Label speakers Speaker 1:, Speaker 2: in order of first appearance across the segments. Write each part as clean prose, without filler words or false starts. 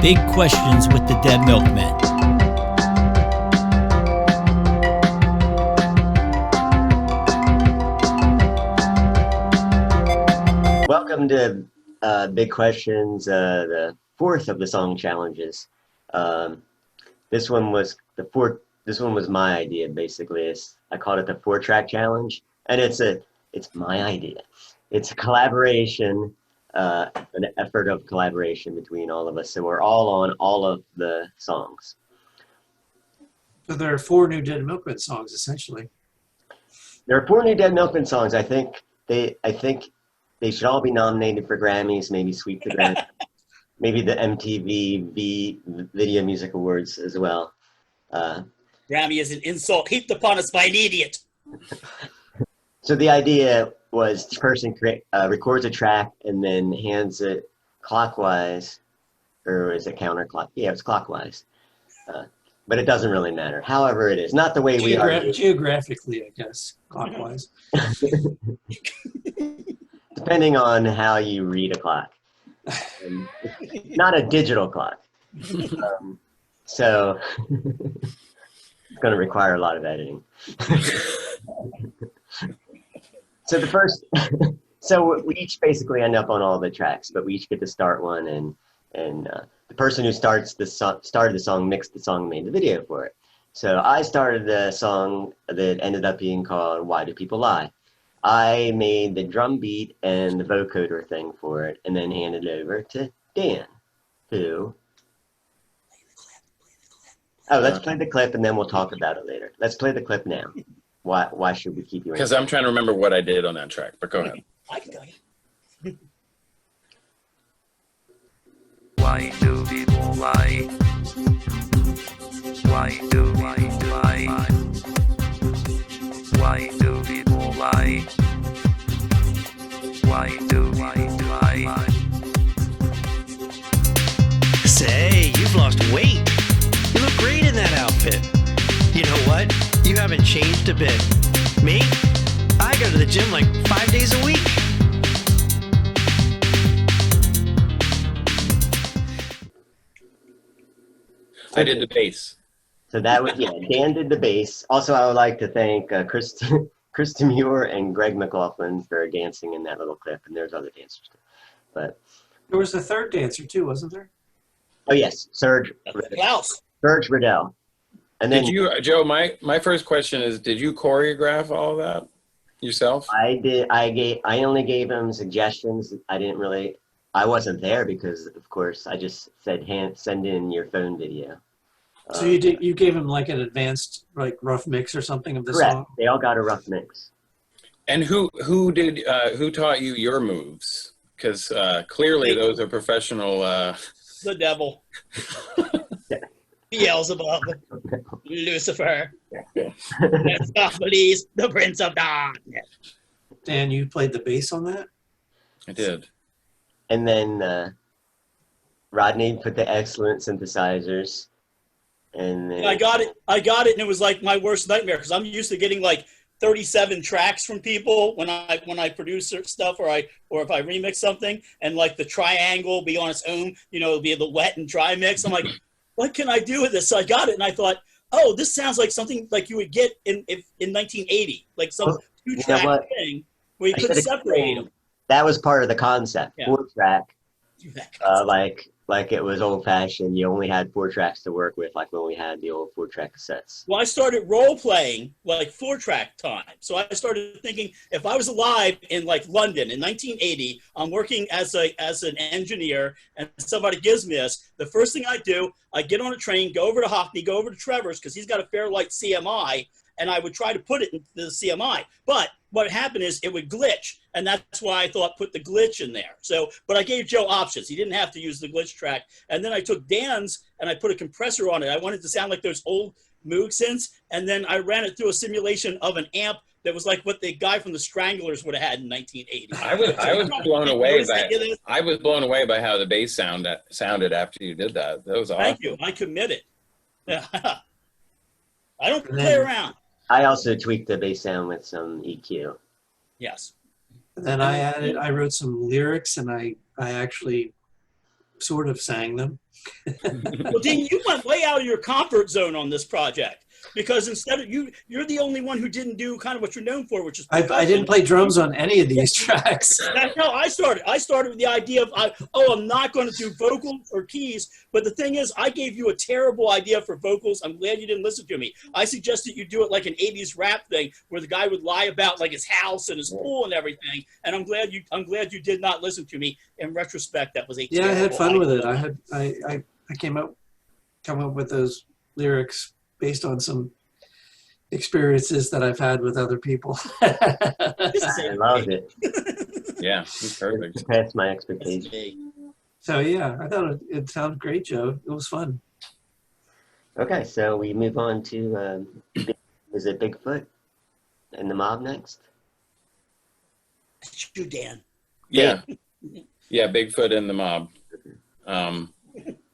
Speaker 1: Big Questions with the Dead Milkmen.
Speaker 2: Welcome to Big Questions, the fourth of the song challenges. This one was my idea, basically. I called it the 4-track challenge, and it's my idea. It's a collaboration, an effort of collaboration between all of us. So we're all on all of the songs.
Speaker 3: So there are 4 new Dead Milkmen songs, essentially.
Speaker 2: There are 4 new Dead Milkmen songs. I think they should all be nominated for Grammys, maybe sweep the Grammys, maybe the MTV Video Music Awards as well.
Speaker 4: Grammy is an insult heaped upon us by an idiot.
Speaker 2: So the idea was this person records a track and then hands it clockwise, or is it counterclockwise? Yeah, it's clockwise. But it doesn't really matter. However it is. Not the way we are.
Speaker 3: Geographically, I guess, clockwise.
Speaker 2: Depending on how you read a clock. Not a digital clock. So it's going to require a lot of editing. So we each basically end up on all the tracks, but we each get to start one, and the person who started the song mixed the song and made the video for it. So I started the song that ended up being called "Why Do People Lie." I made the drum beat and the vocoder thing for it, and then handed it over to Dan, who... Oh, let's play the clip, and then we'll talk about it later. Let's play the clip now. Why should we keep you in?
Speaker 5: Because I'm trying to remember what I did on that track, but go ahead.
Speaker 4: I can tell you.
Speaker 6: Why do people lie? Why do people lie? Why do people lie? Why do people lie?
Speaker 7: Say, you've lost weight. You look great in that outfit. You know what? You haven't changed a bit. Me? I go to the gym like 5 days a week.
Speaker 5: I did the bass.
Speaker 2: So that was, yeah, Dan did the bass. Also, I would like to thank Chris Muir and Greg McLaughlin for dancing in that little clip, and there's other dancers too. But
Speaker 3: There was a third dancer, too, wasn't there?
Speaker 2: oh yes, Serge Riddell. And then
Speaker 5: Did you, Joe? My first question is: did you choreograph all of that yourself?
Speaker 2: I did. I only gave him suggestions. I wasn't there because, of course, I just said send in your phone video.
Speaker 3: So you gave him like an advanced, like, rough mix or something of the
Speaker 2: Correct.
Speaker 3: song?
Speaker 2: They all got a rough mix.
Speaker 5: And who taught you your moves? Because clearly those are professional.
Speaker 4: The devil. Beelzebub. Lucifer. Mephistopheles, the Prince of Darkness.
Speaker 3: Dan, you played the bass on that?
Speaker 5: I did.
Speaker 2: And then Rodney put the excellent synthesizers. And then
Speaker 4: I got it, and it was like my worst nightmare because I'm used to getting like 37 tracks from people when I produce stuff or if I remix something, and like the triangle be on its own, it'll be the wet and dry mix. I'm like, what can I do with this? So I got it, and I thought, oh, this sounds like something like you would get in 1980, like some 2-track thing where you couldn't separate them.
Speaker 2: That was part of the concept. Yeah. 4-track, like it was old-fashioned. You only had 4 tracks to work with, like when we had the old 4-track cassettes.
Speaker 4: Well, I started role-playing like 4-track time. So I started thinking, if I was alive in like London in 1980, I'm working as an engineer, and somebody gives me this, the first thing I do, I get on a train, go over to Hockney, go over to Trevor's, because he's got a Fairlight CMI, and I would try to put it into the CMI. But what happened is it would glitch, and that's why I thought put the glitch in there. So, but I gave Joe options. He didn't have to use the glitch track. And then I took Dan's, and I put a compressor on it. I wanted to sound like those old Moog synths, and then I ran it through a simulation of an amp that was like what the guy from the Stranglers would have had in 1980.
Speaker 5: I was blown away by how the bass sounded after you did that. That was awesome.
Speaker 4: Thank you. I committed. I don't play around.
Speaker 2: I also tweaked the bass sound with some EQ.
Speaker 4: Yes.
Speaker 3: And then I wrote some lyrics, and I actually sort of sang them.
Speaker 4: Well, Dean, you went way out of your comfort zone on this project because instead of you're the only one who didn't do kind of what you're known for, which is
Speaker 3: I didn't play drums on any of these tracks.
Speaker 4: That's how I started. I started with the idea of, I'm not going to do vocals or keys. But the thing is, I gave you a terrible idea for vocals. I'm glad you didn't listen to me. I suggested you do it like an 80s rap thing where the guy would lie about like his house and his pool and everything. And I'm glad you did not listen to me. In retrospect, that was a
Speaker 3: Yeah, I had fun
Speaker 4: idea.
Speaker 3: with it. I come up with those lyrics based on some experiences that I've had with other people.
Speaker 2: I loved it.
Speaker 5: Yeah, it's perfect.
Speaker 2: It passed my
Speaker 4: That's
Speaker 2: expectations.
Speaker 4: me.
Speaker 3: So yeah, I thought it sounded great, Joe. It was fun.
Speaker 2: Okay, so we move on to, is it Bigfoot and the Mob next?
Speaker 4: That's you, Dan.
Speaker 5: Yeah. Yeah, Bigfoot and the Mob.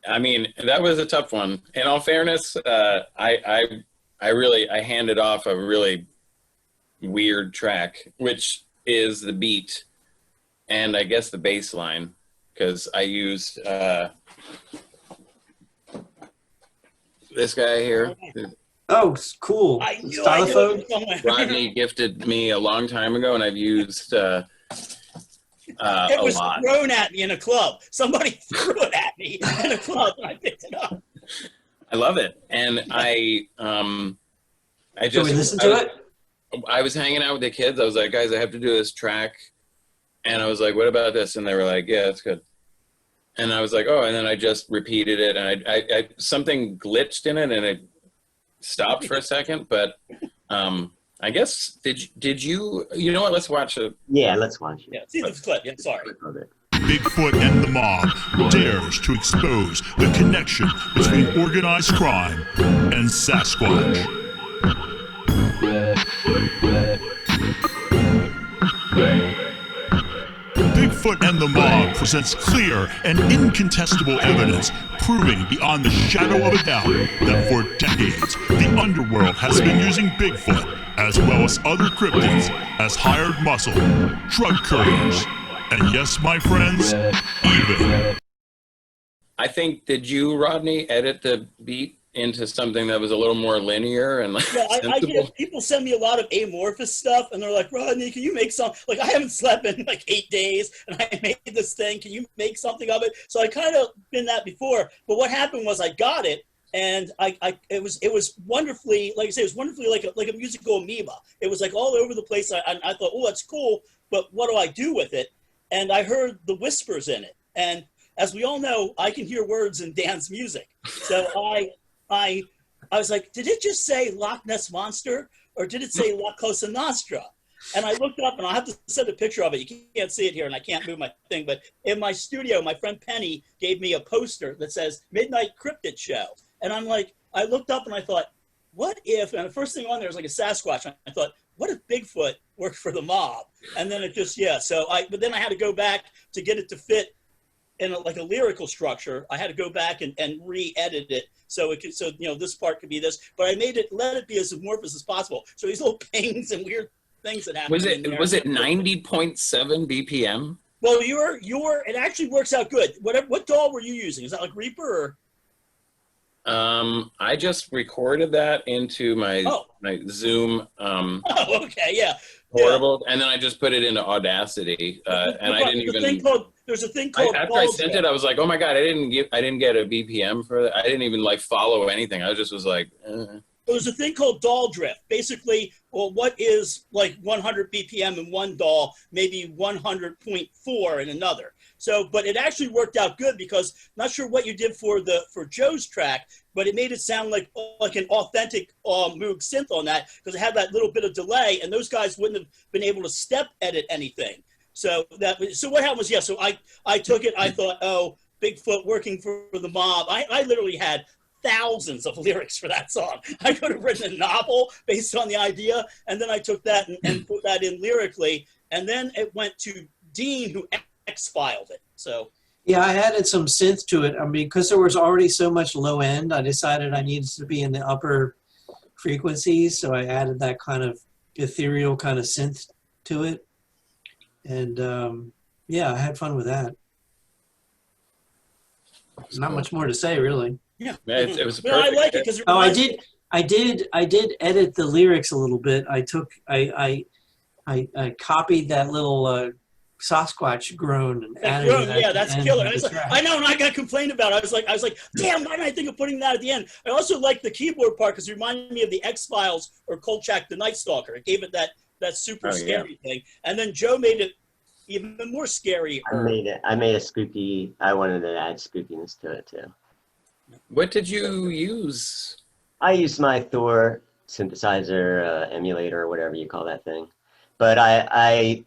Speaker 5: I mean, that was a tough one. In all fairness, I handed off a really weird track, which is the beat and I guess the bass line, because I used this guy here.
Speaker 3: Oh, cool.
Speaker 4: I knew
Speaker 3: Stylophone?
Speaker 4: it somewhere.
Speaker 5: Rodney gifted me a long time ago, and I've used
Speaker 4: It
Speaker 5: a
Speaker 4: was
Speaker 5: lot.
Speaker 4: thrown at me in a club. Somebody threw it at me in a club, and I picked it up.
Speaker 5: I love it, and I
Speaker 3: Can
Speaker 5: just
Speaker 3: we listen to it?
Speaker 5: I was hanging out with the kids. I was like, guys, I have to do this track, and I was like, what about this? And they were like, yeah, it's good. And I was like, oh, and then I just repeated it, and I something glitched in it, and it stopped for a second. But I guess did you know what? Let's watch it.
Speaker 2: Yeah, let's watch it.
Speaker 4: Yeah, see this clip. Yeah, sorry.
Speaker 2: Clip of it.
Speaker 8: Bigfoot and the Mob dares to expose the connection between organized crime and Sasquatch. Bigfoot and the Mob presents clear and incontestable evidence proving beyond the shadow of a doubt that for decades the underworld has been using Bigfoot as well as other cryptids as hired muscle, drug couriers, and yes, my friends, even.
Speaker 5: I think, did you, Rodney, edit the beat into something that was a little more linear and like
Speaker 4: Yeah, I
Speaker 5: sensible?
Speaker 4: get people send me a lot of amorphous stuff, and they're like, Rodney, can you make some? Like, I haven't slept in like 8 days, and I made this thing. Can you make something of it? So I kind of been that before. But what happened was I got it, and it was wonderfully, like I say, it was wonderfully like a musical amoeba. It was like all over the place. I thought, oh, that's cool, but what do I do with it? And I heard the whispers in it, and as we all know, I can hear words in Dan's music. So I was like, did it just say Loch Ness Monster, or did it say La Cosa Nostra? And I looked up, and I'll have to send a picture of it. You can't see it here, and I can't move my thing. But in my studio, my friend Penny gave me a poster that says Midnight Cryptid Show. And I'm like, I looked up, and I thought, what if, and the first thing on there was like a Sasquatch. I thought, what if Bigfoot worked for the mob? And then it just, yeah. But then I had to go back to get it to fit in like a lyrical structure. I had to go back and re-edit it so it could, so this part could be this, but I let it be as amorphous as possible. So these little pings and weird things that happen.
Speaker 5: Was it 90.7 BPM?
Speaker 4: Well, it actually works out good. What DAW were you using? Is that like Reaper or?
Speaker 5: I just recorded that into my Zoom
Speaker 4: Oh, okay, yeah.
Speaker 5: portable, and then I just put it into Audacity, and I didn't even.
Speaker 4: There's a thing called.
Speaker 5: After I sent it, I was like, "Oh my god, I didn't get a BPM for that. I didn't even like follow anything. I just was like."
Speaker 4: There's a thing called DAW drift. Basically, well, what is like 100 BPM in one DAW, maybe 100.4 in another. So, but it actually worked out good because not sure what you did for Joe's track, but it made it sound like an authentic Moog synth on that because it had that little bit of delay, and those guys wouldn't have been able to step edit anything. So what happened was, so I took it. I thought, oh, Bigfoot working for the mob. I literally had thousands of lyrics for that song. I could have written a novel based on the idea, and then I took that and put that in lyrically, and then it went to Dean, who X-filed it. So
Speaker 3: Yeah, I added some synth to it. I mean, because there was already so much low end, I decided I needed to be in the upper frequencies, so I added that kind of ethereal kind of synth to it. And yeah, I had fun with that. Not much more to say, really.
Speaker 4: Yeah.
Speaker 5: Yeah, it was a
Speaker 4: Well, I
Speaker 5: perfect
Speaker 4: like it
Speaker 5: fit.
Speaker 4: because
Speaker 3: Oh, I did edit the lyrics a little bit. I copied that little Sasquatch groan and added it at
Speaker 4: yeah,
Speaker 3: the
Speaker 4: that's
Speaker 3: end
Speaker 4: killer.
Speaker 3: of the track.
Speaker 4: I know, and I got complaining about it. I was like, damn, why didn't I think of putting that at the end? I also like the keyboard part because it reminded me of the X-Files or Kolchak the Night Stalker. It gave it that super scary thing. And then Joe made it even more scary.
Speaker 2: I made a spooky. I wanted to add spookiness to it too.
Speaker 5: What did you use?
Speaker 2: I used my Thor synthesizer emulator or whatever you call that thing. But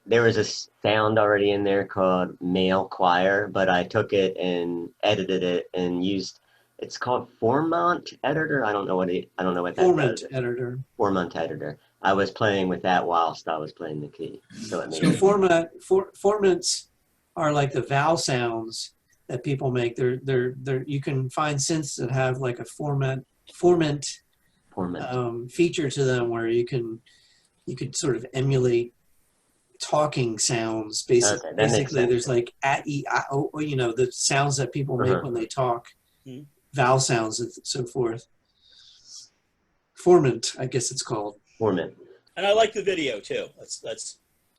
Speaker 2: there was a sound already in there called male choir, but I took it and edited it and used. It's called Formant editor. I don't know what that
Speaker 3: Formant
Speaker 2: does.
Speaker 3: editor.
Speaker 2: Formant editor. I was playing with that whilst I was playing the key. So it made
Speaker 3: So formants are like the vowel sounds that people make. They're you can find synths that have like a formant feature to them where you could sort of emulate talking sounds. Basically, there's like a, e, I, o, the sounds that people make when they talk, vowel sounds and so forth. Formant, I guess it's called.
Speaker 2: Formant.
Speaker 4: And I like the video too. That's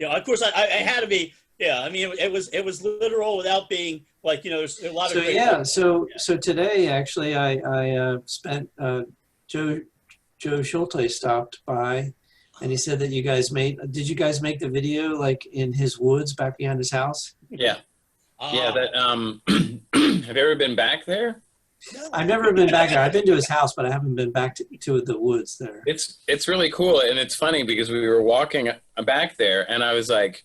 Speaker 4: of course I had to be. Yeah, I mean it was literal without being like there's a lot of.
Speaker 3: So today actually I spent Joe Schulte stopped by. And he said that did you guys make the video like in his woods back behind his house?
Speaker 5: Yeah. Yeah, that have you ever been back there?
Speaker 3: I've never been back there. I've been to his house, but I haven't been back to the woods there.
Speaker 5: It's really cool, and it's funny because we were walking back there and I was like,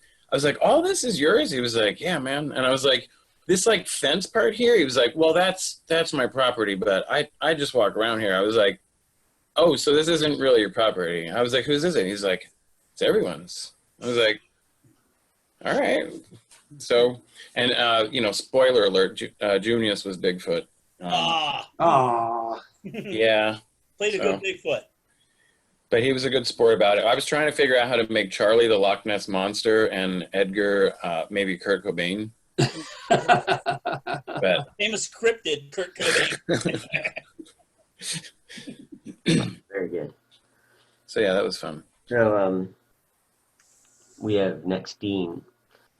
Speaker 5: "All this is yours?" He was like, "Yeah, man." And I was like, "This like fence part here?" He was like, "Well, that's my property, but I just walk around here." I was like, "Oh, so this isn't really your property." I was like, "Whose is it?" He's like, "It's everyone's." I was like, "All right." So, and spoiler alert, Junius was Bigfoot. Yeah.
Speaker 4: Played a good Bigfoot.
Speaker 5: But he was a good sport about it. I was trying to figure out how to make Charlie the Loch Ness Monster and Edgar maybe Kurt Cobain. But
Speaker 4: famous scripted Kurt Cobain.
Speaker 2: Very good.
Speaker 5: So yeah, that was fun.
Speaker 2: So we have next Dean.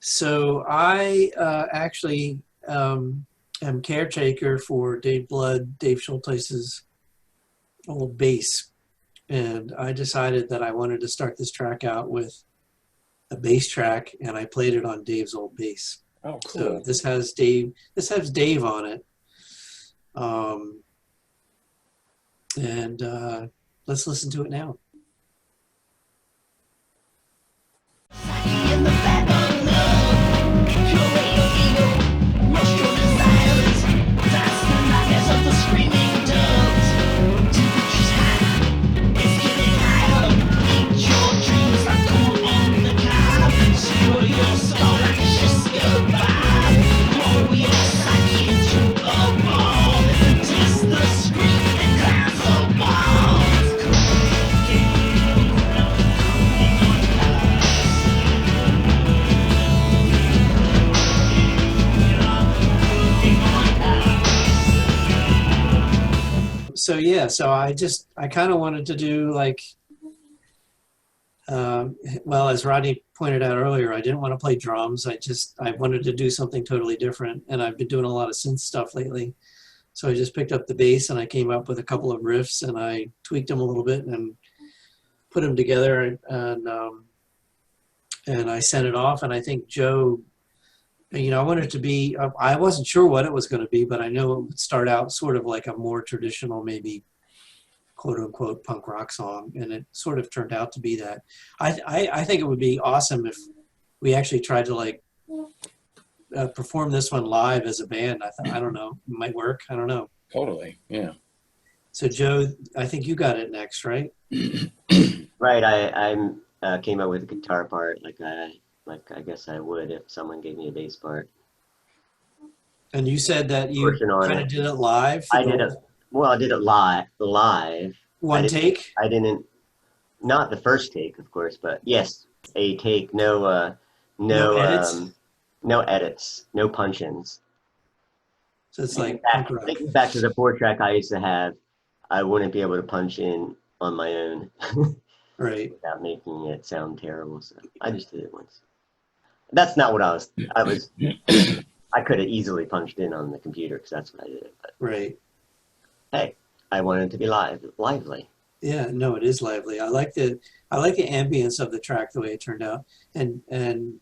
Speaker 3: So I actually am caretaker for Dave Schulteis's old bass, and I decided that I wanted to start this track out with a bass track, and I played it on Dave's old bass.
Speaker 5: Oh, cool.
Speaker 3: So this has Dave on it. And let's listen to it now. So I kind of wanted to do like, well, as Rodney pointed out earlier, I didn't want to play drums. I wanted to do something totally different, and I've been doing a lot of synth stuff lately. So I just picked up the bass and I came up with a couple of riffs and I tweaked them a little bit and put them together, and I sent it off. And I think Joe, I wanted it to be, I wasn't sure what it was going to be, but I know it would start out sort of like a more traditional, maybe quote unquote punk rock song, and it sort of turned out to be that. I think it would be awesome if we actually tried to like perform this one live as a band. I don't know, it might work. I don't know.
Speaker 5: Totally, yeah.
Speaker 3: So Joe, I think you got it next, right?
Speaker 2: Right, I came up with a guitar part like I guess I would if someone gave me a bass part.
Speaker 3: And you said that you kind of did it live?
Speaker 2: I did it live.
Speaker 3: One take?
Speaker 2: I didn't, not the first take, of course, but yes, a take, no edits, no punch-ins.
Speaker 3: So it's like punk rock.
Speaker 2: Thinking back to the 4-track I used to have, I wouldn't be able to punch in on my own
Speaker 3: Right.
Speaker 2: without making it sound terrible. So I just did it once. That's not what I could have easily punched in on the computer because that's what I did. But
Speaker 3: Right.
Speaker 2: hey, I wanted it to be lively.
Speaker 3: Yeah, no, it is lively. I like the ambience of the track, the way it turned out. And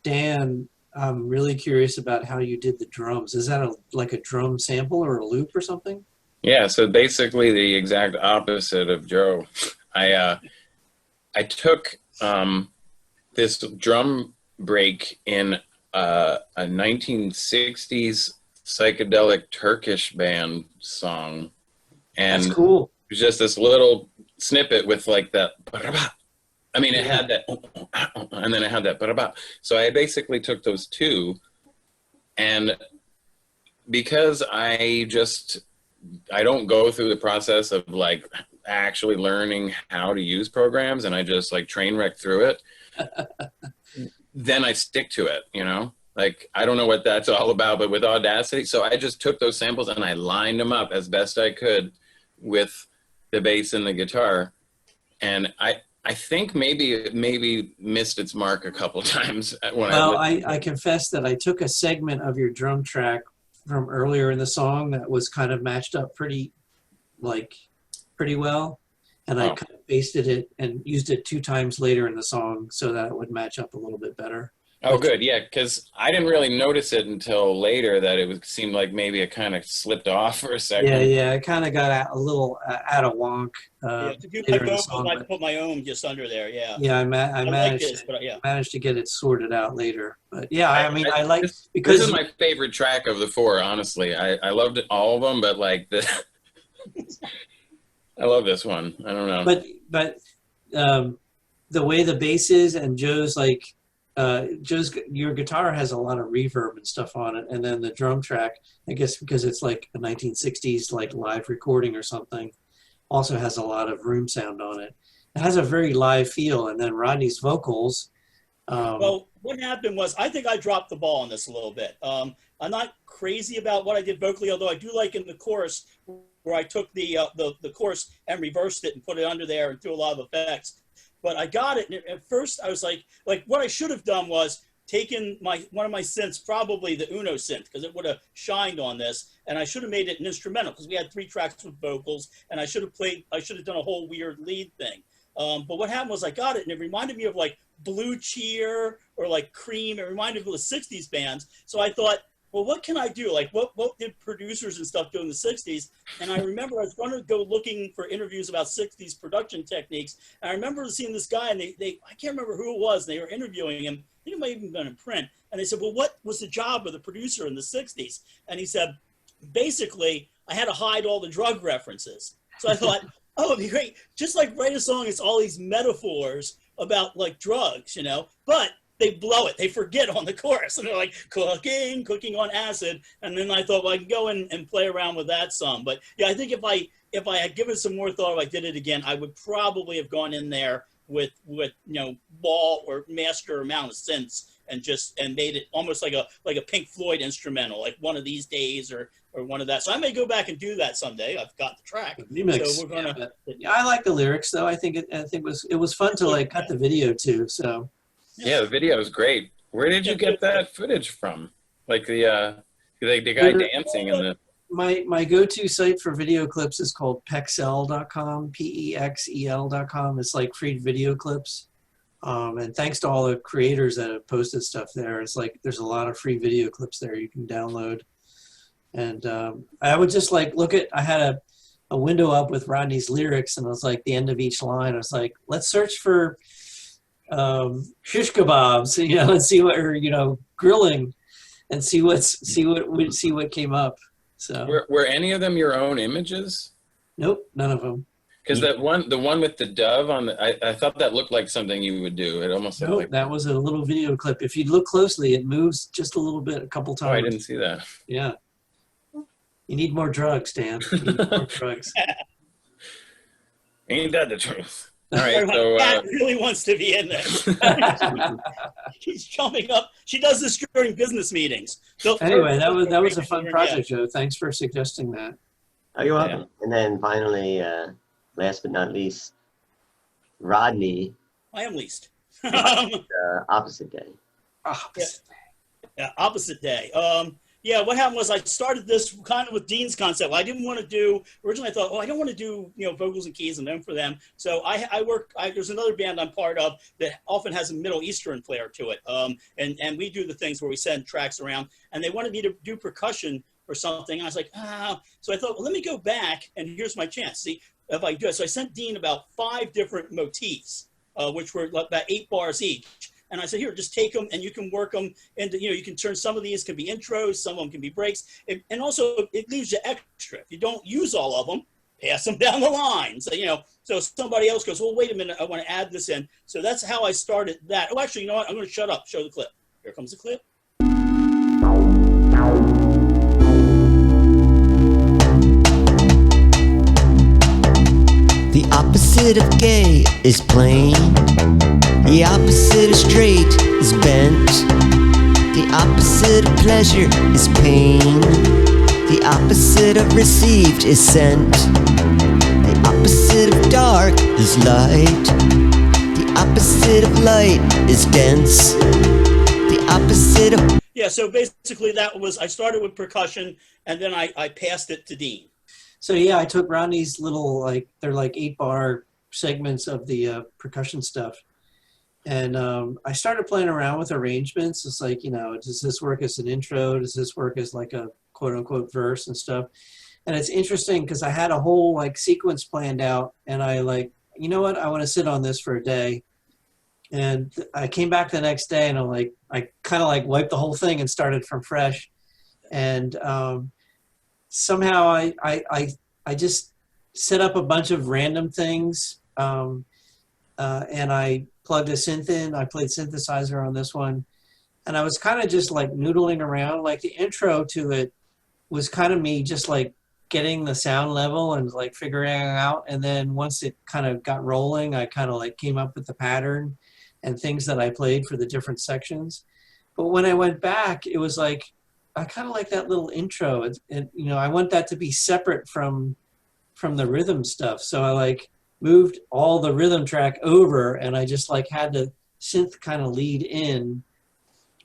Speaker 3: Dan, I'm really curious about how you did the drums. Is that like a drum sample or a loop or something?
Speaker 5: Yeah, so basically the exact opposite of Joe. I took this drum break in a 1960s psychedelic Turkish band song, and
Speaker 3: That's cool.
Speaker 5: it was just this little snippet with like that. I mean, it had that, and then it had that. So I basically took those two, and because I don't go through the process of like actually learning how to use programs, and I just like train wreck through it. Then I stick to it, you know? Like, I don't know what that's all about, but with Audacity, so I just took those samples and I lined them up as best I could with the bass and the guitar. And I think maybe it missed its mark a couple times.
Speaker 3: I confess that I took a segment of your drum track from earlier in the song that was kind of matched up pretty well. And I kind of pasted it and used it 2 times later in the song so that it would match up a little bit better.
Speaker 5: Oh, good. Yeah, because I didn't really notice it until later that it seemed like maybe it kind of slipped off for a second.
Speaker 3: Yeah, it kind of got a little out of wonk.
Speaker 4: To do my vocals, I put my own just under there, yeah.
Speaker 3: Yeah, I managed to get it sorted out later. But yeah, I like this, because
Speaker 5: this is my favorite track of the 4, honestly. I loved all of them, but like I love this one. I don't know.
Speaker 3: But the way the bass is and Joe's your guitar has a lot of reverb and stuff on it, and then the drum track, I guess because it's like a 1960s like live recording or something, also has a lot of room sound on it. It has a very live feel, and then Rodney's vocals.
Speaker 4: Well, what happened was I think I dropped the ball on this a little bit. I'm not crazy about what I did vocally, although I do like in the chorus where I took the chorus and reversed it and put it under there and threw a lot of effects. But I got it, and at first I was like what I should have done was taken one of my synths, probably the Uno synth, because it would have shined on this, and I should have made it an instrumental because we had 3 tracks with vocals, and I should have done a whole weird lead thing. But what happened was I got it, and it reminded me of like Blue Cheer or like Cream. It reminded me of the 60s bands. So I thought, well, what can I do? Like, what did producers and stuff do in the 60s? And I remember I was going to go looking for interviews about 60s production techniques. And I remember seeing this guy, and I can't remember who it was. They were interviewing him. I think it might have even been in print. And they said, well, what was the job of the producer in the 60s? And he said, basically, I had to hide all the drug references. So I thought, oh, it'd be great. Just like write a song, it's all these metaphors about like drugs, you know, but they blow it. They forget on the chorus, and they're like cooking on acid. And then I thought, well, I can go in and play around with that some. But yeah, I think if I had given some more thought, if I did it again, I would probably have gone in there with ball or master amount of synths and made it almost like a Pink Floyd instrumental, like One of These Days or one of that. So I may go back and do that someday. I've got the track.
Speaker 3: Remix.
Speaker 4: So we're gonna.
Speaker 3: Yeah, I like the lyrics though. I think it was fun to like cut the video too. So.
Speaker 5: Yeah, the video is great. Where did you get that footage from? Like the guy dancing in the.
Speaker 3: My go-to site for video clips is called Pexel.com, Pexel.com. It's like free video clips. And thanks to all the creators that have posted stuff there, it's like there's a lot of free video clips there you can download. And I would just like I had a window up with Rodney's lyrics, and it was like the end of each line. I was like, let's search for shish kebabs, and see what, or grilling, and see what came up. So
Speaker 5: were any of them your own images?
Speaker 3: Nope, none of them.
Speaker 5: Because the one with the dove on I thought that looked like something you would do. It almost looked like
Speaker 3: that was a little video clip. If you look closely, it moves just a little bit, a couple times.
Speaker 5: Oh, I didn't see that.
Speaker 3: Yeah. You need more drugs, Dan. You need more drugs.
Speaker 5: Ain't that the truth? All right,
Speaker 4: My
Speaker 5: so
Speaker 4: cat really wants to be in this. She's jumping up. She does this during business meetings. So
Speaker 3: Anyway, that was a fun project, Joe. Thanks for suggesting that.
Speaker 2: Oh, you're welcome. And then finally, last but not least, Rodney,
Speaker 4: I am least.
Speaker 2: opposite day.
Speaker 4: Yeah, opposite day. Yeah, what happened was I started this kind of with Dean's concept. I didn't want to do, originally I thought, I don't want to do, vocals and keys and them for them. So there's another band I'm part of that often has a Middle Eastern flair to it. And we do the things where we send tracks around, and they wanted me to do percussion or something. I was like, So I thought, well, let me go back, and here's my chance. See if I do it. So I sent Dean about 5 different motifs, which were about 8 bars each. And I said, here, just take them and you can work them into, you can turn some of these can be intros, some of them can be breaks. And also it leaves you extra. If you don't use all of them, pass them down the line. So, so somebody else goes, well, wait a minute, I want to add this in. So that's how I started that. Oh, actually, you know what? I'm going to shut up, show the clip. Here comes the clip.
Speaker 9: The opposite of gay is plain. The opposite of straight is bent. The opposite of pleasure is pain. The opposite of received is sent. The opposite of dark is light. The opposite of light is dense. The opposite of...
Speaker 4: Yeah, so basically that was, I started with percussion and then I passed it to Dean.
Speaker 3: So yeah, I took Rodney's little, they're like 8-bar segments of the percussion stuff. And I started playing around with arrangements. It's like, does this work as an intro? Does this work as like a quote unquote verse and stuff? And it's interesting because I had a whole sequence planned out, and I you know what? I want to sit on this for a day. And I came back the next day and I kind of wiped the whole thing and started from fresh. And somehow I just set up a bunch of random things. And I plugged a synth in. I played synthesizer on this one. And I was kind of just noodling around. The intro to it was kind of me just getting the sound level and figuring it out. And then once it kind of got rolling, I kind of came up with the pattern and things that I played for the different sections. But when I went back, it was I kind of like that little intro. I want that to be separate from the rhythm stuff. So I moved all the rhythm track over, and I just had the synth kind of lead in,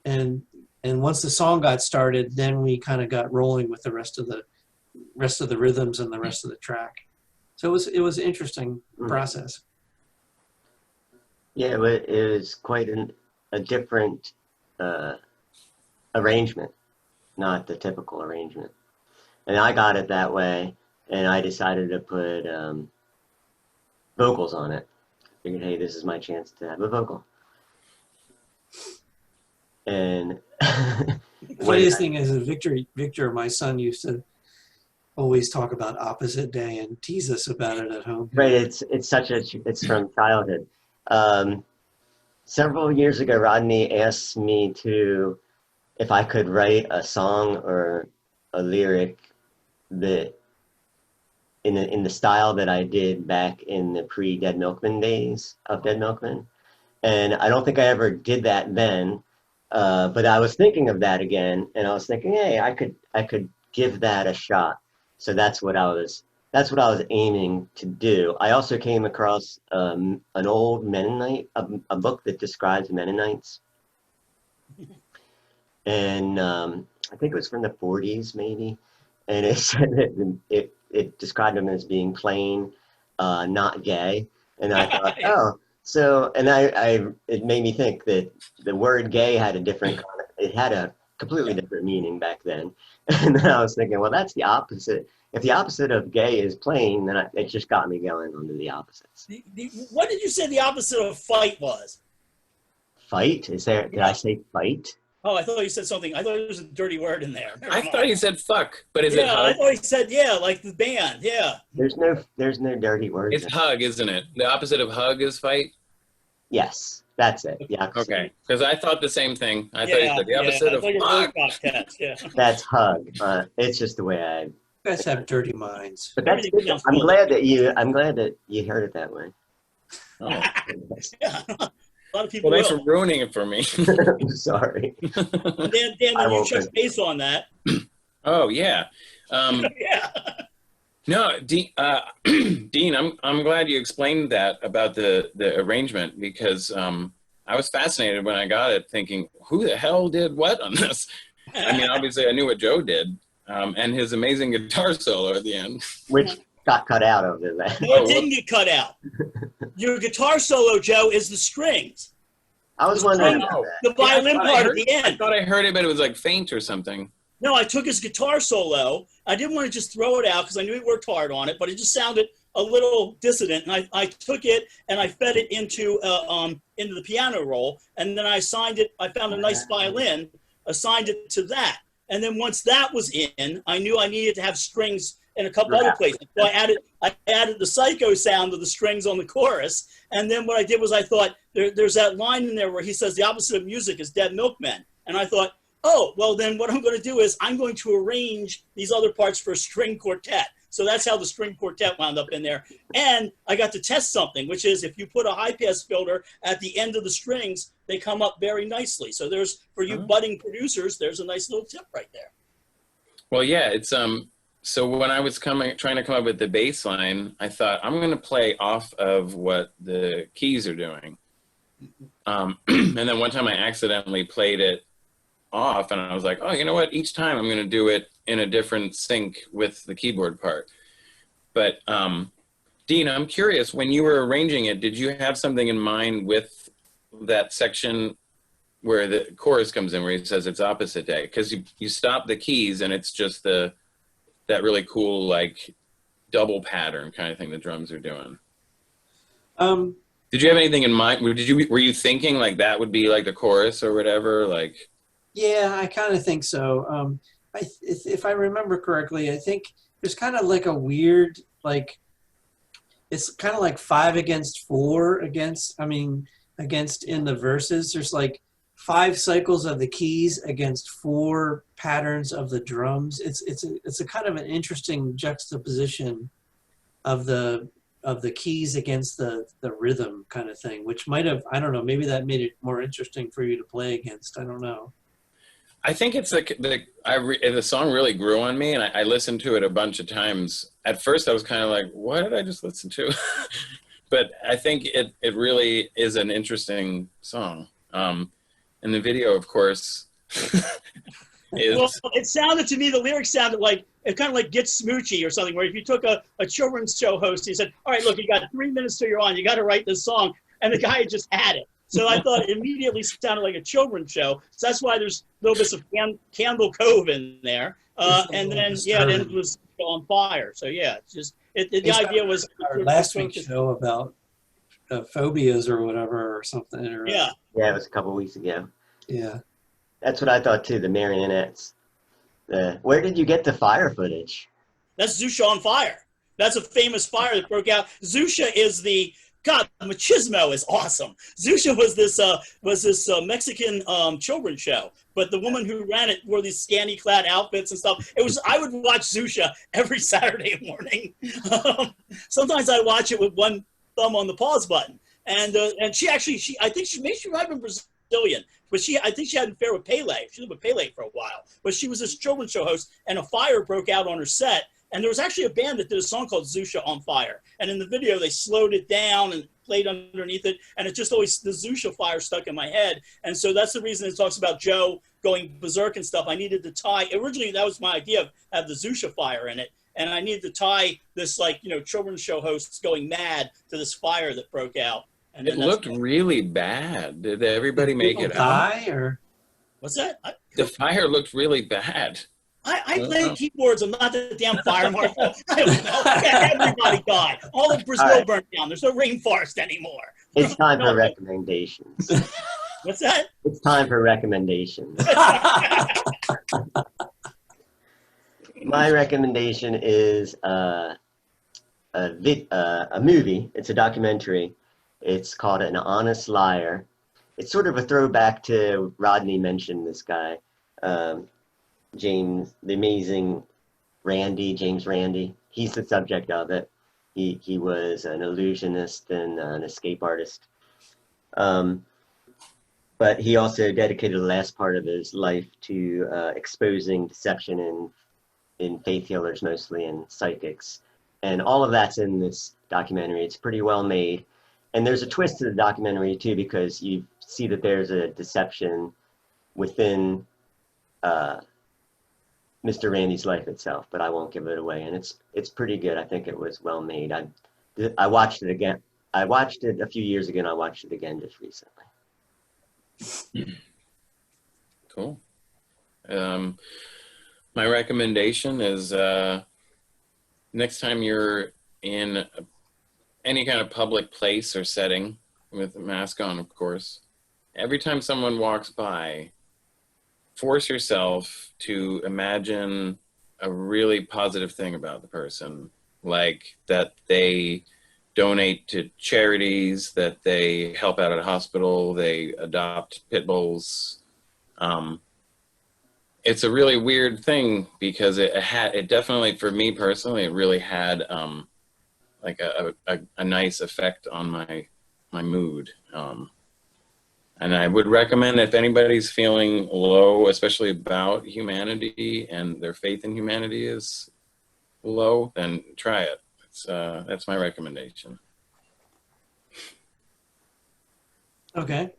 Speaker 3: and once the song got started, then we kind of got rolling with the rest of the rhythms and the rest of the track. So it was an interesting process.
Speaker 2: Yeah, it was quite a different arrangement, not the typical arrangement. And I got it that way, and I decided to put vocals on it. Figured, hey, this is my chance to have a vocal. And
Speaker 3: funniest thing is Victor, my son, used to always talk about opposite day and tease us about it at home.
Speaker 2: Right, it's it's from childhood. Several years ago, Rodney asked me if I could write a song or a lyric that in the style that I did back in the pre-Dead Milkmen days of Dead Milkmen. And I don't think I ever did that then, but I was thinking of that again, and I was thinking, hey, I could give that a shot. So that's what I was aiming to do. I also came across an old Mennonite, a book that describes Mennonites. And I think it was from the 40s maybe. And it said that it described them as being plain, not gay. And I thought, it made me think that the word gay had it had a completely different meaning back then. And then I was thinking, well, that's the opposite. If the opposite of gay is plain, then it just got me going onto the opposites.
Speaker 4: What did you say the opposite of fight was?
Speaker 2: Fight? Did I say fight?
Speaker 4: Oh, I thought you said something. I thought there was a dirty word in there.
Speaker 5: I thought he said fuck, but is it hug?
Speaker 4: I thought he said, like the band, yeah.
Speaker 2: There's no dirty words.
Speaker 5: It's hug, isn't it? The opposite of hug is fight?
Speaker 2: Yes, that's it. Yeah.
Speaker 5: Okay, because I thought the same thing. I thought you said the opposite of fuck.
Speaker 2: That's hug. It's just the way I...
Speaker 3: You guys have dirty minds.
Speaker 2: But that's good. I'm glad that you heard it that way.
Speaker 5: Oh.
Speaker 4: Yeah. A lot of people
Speaker 5: Well, thanks
Speaker 4: will.
Speaker 5: for ruining it for me.
Speaker 2: I'm sorry.
Speaker 4: Dan, then
Speaker 2: I
Speaker 4: you
Speaker 2: won't
Speaker 4: touch
Speaker 2: put-
Speaker 4: base on that.
Speaker 5: Oh yeah.
Speaker 4: Yeah.
Speaker 5: No, Dean, Dean, I'm glad you explained that about the arrangement, because I was fascinated when I got it, thinking, who the hell did what on this? I mean, obviously I knew what Joe did, and his amazing guitar solo at the end.
Speaker 2: Which got cut out of it.
Speaker 4: No, it didn't get cut out. Your guitar solo, Joe, is the strings.
Speaker 2: I was wondering
Speaker 4: Oh,
Speaker 2: about that.
Speaker 4: The violin
Speaker 5: I
Speaker 4: part
Speaker 5: heard-
Speaker 4: at the
Speaker 5: I
Speaker 4: end.
Speaker 5: thought I heard it, but it was like faint or something.
Speaker 4: No, I took his guitar solo. I didn't want to just throw it out because I knew he worked hard on it, but it just sounded a little dissonant. And I took it and I fed it into the piano roll, and then I assigned it. I found a nice violin, assigned it to that, and then once that was in, I knew I needed to have strings in a couple other places. So I added the psycho sound of the strings on the chorus, and then what I did was I thought there's that line in there where he says the opposite of music is Dead Milkmen, and I thought, oh, well, then what I'm going to do is I'm going to arrange these other parts for a string quartet. So that's how the string quartet wound up in there. And I got to test something, which is if you put a high-pass filter at the end of the strings, they come up very nicely. So there's, for you budding producers, there's a nice little tip right there.
Speaker 5: Well, yeah, it's so when I was trying to come up with the bass line, I thought I'm going to play off of what the keys are doing. And then one time I accidentally played it off, and I was like, oh, you know what? Each time I'm going to do it in a different sync with the keyboard part. But Dean, I'm curious, when you were arranging it, did you have something in mind with that section where the chorus comes in, where he says it's opposite day? Because you stop the keys and it's just that really cool, like, double pattern kind of thing the drums are doing. Did you have anything in mind? Were you thinking like that would be like the chorus or whatever? Like,
Speaker 3: Yeah, I kind of think so. If I remember correctly, I think there's kind of like a weird, like, it's kind of like 5 against 4 against in the verses. There's like 5 cycles of the keys against 4 patterns of the drums. It's a kind of an interesting juxtaposition of the keys against the rhythm kind of thing, which might have, I don't know, maybe that made it more interesting for you to play against. I don't know.
Speaker 5: I think it's like the song really grew on me, and I listened to it a bunch of times. At first I was kind of like, what did I just listen to? But I think it really is an interesting song. And the video, of course, is...
Speaker 4: Well, it sounded to me, the lyrics sounded like, it kind of like Get Smoochy or something, where if you took a children's show host, he said, all right, look, you got 3 minutes till you're on, you got to write this song. And the guy just had it. So I thought it immediately sounded like a children's show. So that's why there's little bits of Candle Cove in there. And then, then it was on fire. So yeah, it's just, the idea was...
Speaker 3: Our last week's show about phobias or whatever or something. Or,
Speaker 4: Yeah.
Speaker 2: Yeah, it was a couple weeks ago.
Speaker 3: Yeah.
Speaker 2: That's what I thought too, the marionettes. Where did you get the fire footage?
Speaker 4: That's Xuxa on Fire. That's a famous fire that broke out. Xuxa is the... God, Machismo is awesome. Xuxa was this Mexican children's show, but the woman who ran it wore these scanty clad outfits and stuff. I would watch Xuxa every Saturday morning. Sometimes I watch it with one thumb on the pause button. And I think she might have been Brazilian, but I think she had an affair with Pele. She lived with Pele for a while, but she was this children's show host, and a fire broke out on her set. And there was actually a band that did a song called Xuxa on Fire. And in the video, they slowed it down and played underneath it. And it just always, the Xuxa fire stuck in my head. And so that's the reason it talks about Joe going berserk and stuff. I needed to tie, originally that was my idea of have the Xuxa fire in it. And I needed to tie this, like, children's show hosts going mad to this fire that broke out. And
Speaker 5: it looked really bad. Did everybody make it out?
Speaker 3: Or?
Speaker 4: What's that?
Speaker 5: The fire looked really bad.
Speaker 4: I play keyboards. I'm not the damn fire marshal. I don't know. Everybody died. All of Brazil burnt down. There's no rainforest anymore.
Speaker 2: It's time for recommendations.
Speaker 4: What's that?
Speaker 2: It's time for recommendations. My recommendation is a movie. It's a documentary. It's called An Honest Liar. It's sort of a throwback to Rodney mentioned this guy. James, the amazing James Randi. He's the subject of it. He was an illusionist and an escape artist. But he also dedicated the last part of his life to exposing deception in faith healers mostly and psychics. And all of that's in this documentary. It's pretty well made. And there's a twist to the documentary too, because you see that there's a deception within Mr. Randy's life itself, but I won't give it away. And it's pretty good. I think it was well made. I watched it again. I watched it a few years ago, and I watched it again just recently.
Speaker 5: Cool. My recommendation is next time you're in any kind of public place or setting, with a mask on, of course, every time someone walks by, force yourself to imagine a really positive thing about the person, like that they donate to charities, that they help out at a hospital, they adopt pit bulls. It's a really weird thing because it definitely, for me personally, it really had like a nice effect on my mood. And I would recommend, if anybody's feeling low, especially about humanity and their faith in humanity is low, then try it. That's my recommendation.
Speaker 3: Okay.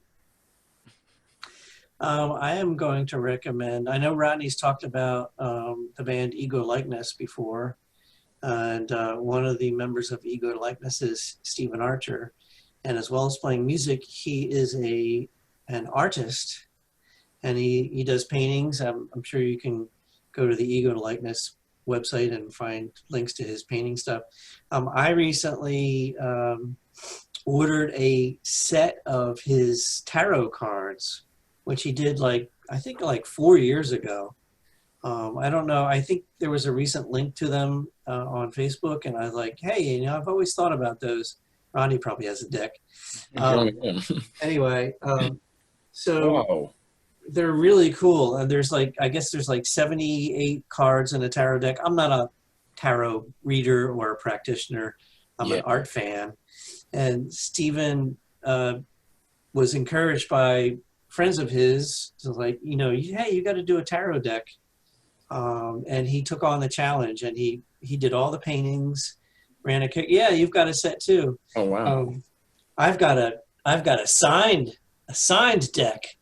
Speaker 3: I am going to recommend, I know Rodney's talked about the band Ego Likeness before, and one of the members of Ego Likeness is Stephen Archer, and as well as playing music, he is an artist, and he does paintings. I'm sure you can go to the Ego Likeness website and find links to his painting stuff. I recently ordered a set of his tarot cards, which he did I think 4 years ago. I don't know. I think there was a recent link to them on Facebook, and I was like, hey, I've always thought about those. Rodney probably has a deck. Anyway, so
Speaker 5: Whoa.
Speaker 3: they're really cool. And there's I guess there's 78 cards in a tarot deck. I'm not a tarot reader or a practitioner. I'm an art fan. And Stephen was encouraged by friends of his to hey, you got to do a tarot deck. And he took on the challenge, and he did all the paintings, ran you've got a set too.
Speaker 5: Oh wow.
Speaker 3: I've got a signed deck.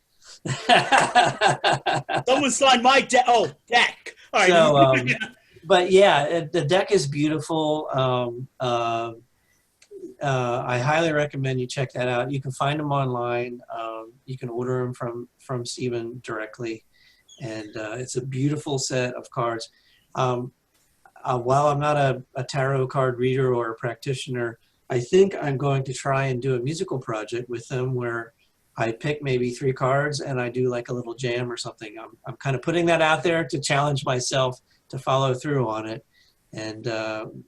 Speaker 4: Someone signed my deck. Oh, deck. All right.
Speaker 3: So, but yeah, the deck is beautiful. I highly recommend you check that out. You can find them online. You can order them from Stephen directly, and it's a beautiful set of cards. While I'm not a tarot card reader or a practitioner, I think I'm going to try and do a musical project with them where I pick maybe 3 cards and I do a little jam or something. I'm kind of putting that out there to challenge myself to follow through on it, and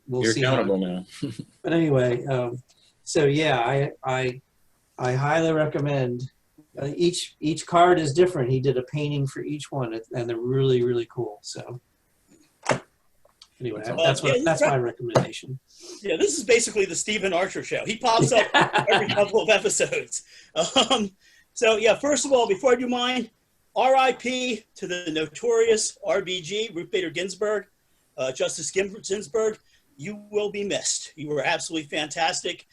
Speaker 3: we'll see.
Speaker 5: You're accountable now.
Speaker 3: But anyway, so yeah, I highly recommend. Each card is different. He did a painting for each one, and they're really, really cool. So anyway, that's my recommendation.
Speaker 4: Yeah, this is basically the Stephen Archer show. He pops up every couple of episodes. So yeah, first of all, before I do mine, R.I.P. to the notorious RBG, Ruth Bader Ginsburg, Justice Ginsburg. You will be missed. You were absolutely fantastic.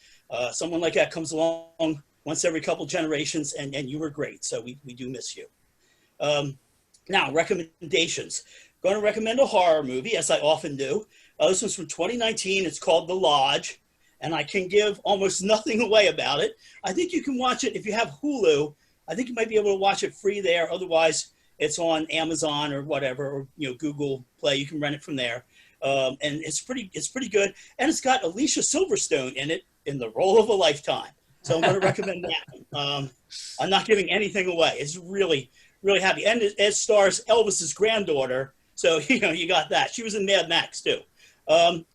Speaker 4: Someone like that comes along once every couple generations, and you were great. So we do miss you. Now, recommendations. Going to recommend a horror movie, as I often do. This one's from 2019. It's called The Lodge, and I can give almost nothing away about it. I think you can watch it if you have Hulu. I think you might be able to watch it free there. Otherwise, it's on Amazon or whatever, or Google Play. You can rent it from there, and it's pretty good. And it's got Alicia Silverstone in it in the role of a lifetime. So I'm going to recommend that. I'm not giving anything away. It's really, really happy, and it stars Elvis's granddaughter. So you got that. She was in Mad Max too.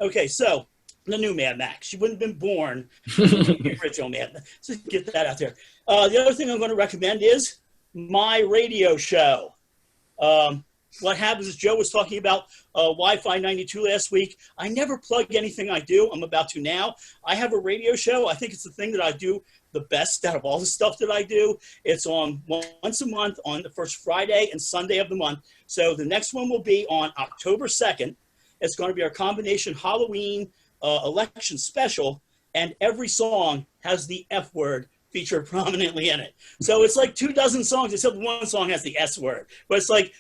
Speaker 4: Okay, so the new Mad Max. She wouldn't have been born in the original Mad Max. So get that out there. The other thing I'm going to recommend is my radio show. what happens is Joe was talking about Wi-Fi 92 last week. I never plug anything I do. I'm about to now. I have a radio show. I think it's the thing that I do the best out of all the stuff that I do. It's on once a month on the first Friday and Sunday of the month. So the next one will be on October 2nd. It's going to be our combination Halloween election special, and every song has the F word featured prominently in it. So it's like 24 songs, except one song has the S word. But it's like,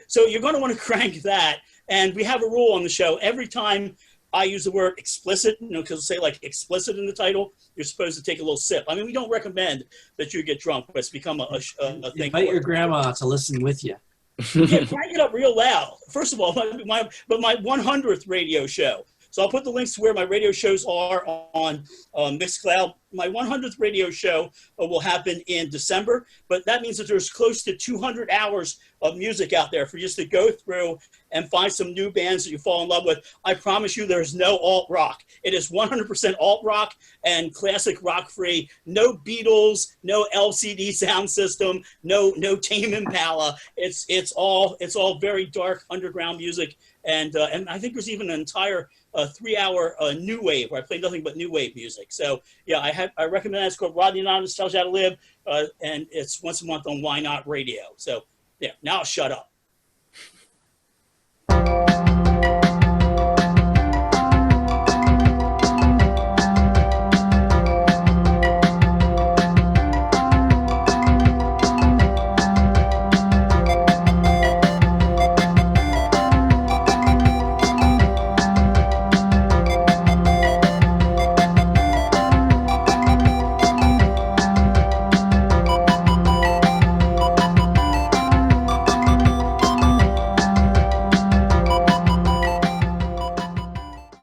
Speaker 4: so you're going to want to crank that. And we have a rule on the show. Every time I use the word explicit, because say like explicit in the title, you're supposed to take a little sip. I mean, we don't recommend that you get drunk, but it's become a thing.
Speaker 3: Invite your grandma to listen with you.
Speaker 4: Yeah, crank it up real loud. First of all, my 100th radio show. So I'll put the links to where my radio shows are on Mixcloud. My 100th radio show will happen in December, but that means that there's close to 200 hours of music out there for you just to go through and find some new bands that you fall in love with. I promise you there's no alt rock. It is 100% alt rock and classic rock free. No Beatles, no LCD sound system, no Tame Impala. It's all very dark underground music, and I think there's even an entire 3-hour new wave where I play nothing but new wave music. So yeah, I recommend that. It's called Rodney Anonymous Tells You How to Live, and it's once a month on Why Not Radio. So yeah, now I'll shut up.